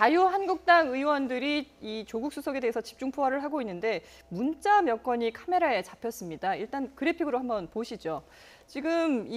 자유한국당 의원들이 이 조국 수석에 대해서 집중 포화를 하고 있는데 문자 몇 건이 카메라에 잡혔습니다. 일단 그래픽으로 한번 보시죠. 지금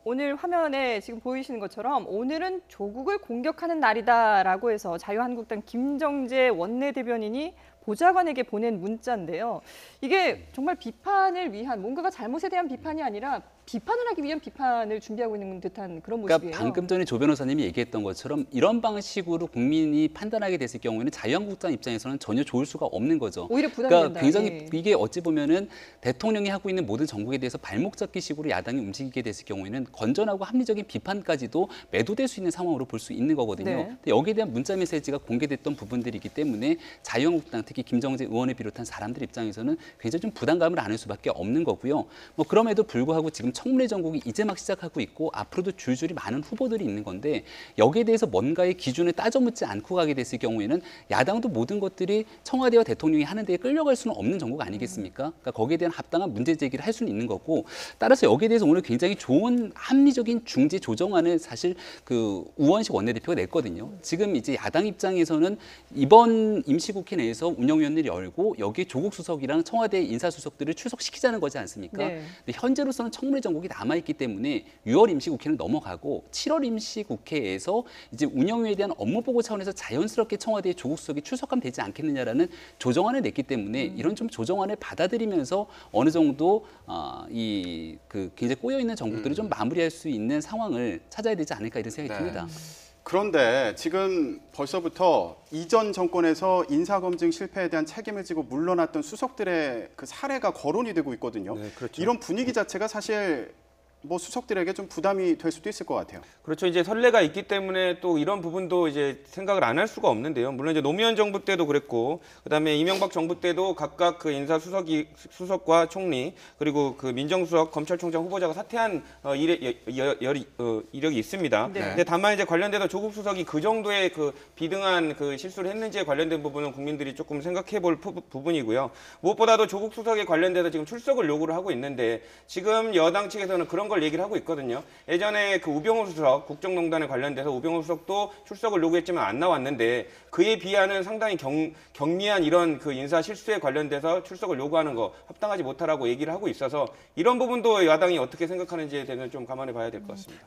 오늘 화면에 지금 보이시는 것처럼 오늘은 조국을 공격하는 날이다라고 해서 자유한국당 김정재 원내대변인이 보좌관에게 보낸 문자인데요. 이게 정말 비판을 위한 뭔가가 잘못에 대한 비판이 아니라 비판을 하기 위한 비판을 준비하고 있는 듯한 그런 모습이에요. 그러니까 방금 전에 조 변호사님이 얘기했던 것처럼 이런 방식으로 국민이 판단하게 됐을 경우에는 자유한국당 입장에서는 전혀 좋을 수가 없는 거죠. 오히려 부담된다. 그러니까 굉장히 예. 이게 어찌 보면은 대통령이 하고 있는 모든 정국에 대해서 발목 잡기식으로 야당이 움직이게 됐을 경우에는 건전하고 합리적인 비판까지도 매도될 수 있는 상황으로 볼 수 있는 거거든요. 네. 근데 여기에 대한 문자 메시지가 공개됐던 부분들이기 때문에 자유한국당 특히 김정재 의원을 비롯한 사람들 입장에서는 굉장히 좀 부담감을 안을 수밖에 없는 거고요. 뭐 그럼에도 불구하고 지금 청문회 전국이 이제 막 시작하고 있고 앞으로도 줄줄이 많은 후보들이 있는 건데 여기에 대해서 뭔가의 기준을 따져묻지 않고 가게 됐을 경우에는 야당도 모든 것들이 청와대와 대통령이 하는 데에 끌려갈 수는 없는 정국 아니겠습니까? 그러니까 거기에 대한 합당한 문제 제기를 할 수는 있는 거고 따라서 여기에 대해서 오늘 굉장히 좋은 합리적인 중재 조정안을 사실 그 우원식 원내대표가 냈거든요. 지금 이제 야당 입장에서는 이번 임시국회 내에서 운영위원회를 열고 여기에 조국 수석이랑 청와대 인사수석들을 출석시키자는 거지 않습니까? 네. 근데 현재로서는 청문회 전국이 남아있기 때문에 6월 임시국회는 넘어가고 7월 임시국회에서 이제 운영위에 대한 업무 보고 차원에서 자연스럽게 청와대에 조국 수석이 출석하면 되지 않겠느냐라는 조정안을 냈기 때문에 이런 좀 조정안을 받아들이면서 어느 정도 굉장히 꼬여 있는 정국들을 좀 마무리할 수 있는 상황을 찾아야 되지 않을까 이런 생각이 듭니다. 그런데 지금 벌써부터 이전 정권에서 인사검증 실패에 대한 책임을 지고 물러났던 수석들의 그 사례가 거론이 되고 있거든요. 네, 그렇죠. 이런 분위기 자체가 사실 뭐 수석들에게 좀 부담이 될 수도 있을 것 같아요. 그렇죠. 이제 선례가 있기 때문에 또 이런 부분도 이제 생각을 안 할 수가 없는데요. 물론 이제 노무현 정부 때도 그랬고, 그다음에 이명박 정부 때도 각각 그 수석과 총리 그리고 그 민정수석, 검찰총장 후보자가 사퇴한 이력이 있습니다. 네. 근데 다만 이제 관련돼서 조국 수석이 그 정도의 그 비등한 그 실수를 했는지에 관련된 부분은 국민들이 조금 생각해볼 부분이고요. 무엇보다도 조국 수석에 관련돼서 지금 출석을 요구를 하고 있는데 지금 여당 측에서는 그런 걸 얘기를 하고 있거든요. 예전에 그 우병우 수석, 국정농단에 관련돼서 우병우 수석도 출석을 요구했지만 안 나왔는데 그에 비하는 상당히 경미한 이런 그 인사 실수에 관련돼서 출석을 요구하는 거 합당하지 못하라고 얘기를 하고 있어서 이런 부분도 야당이 어떻게 생각하는지에 대해서 좀 감안해 봐야 될 것 같습니다.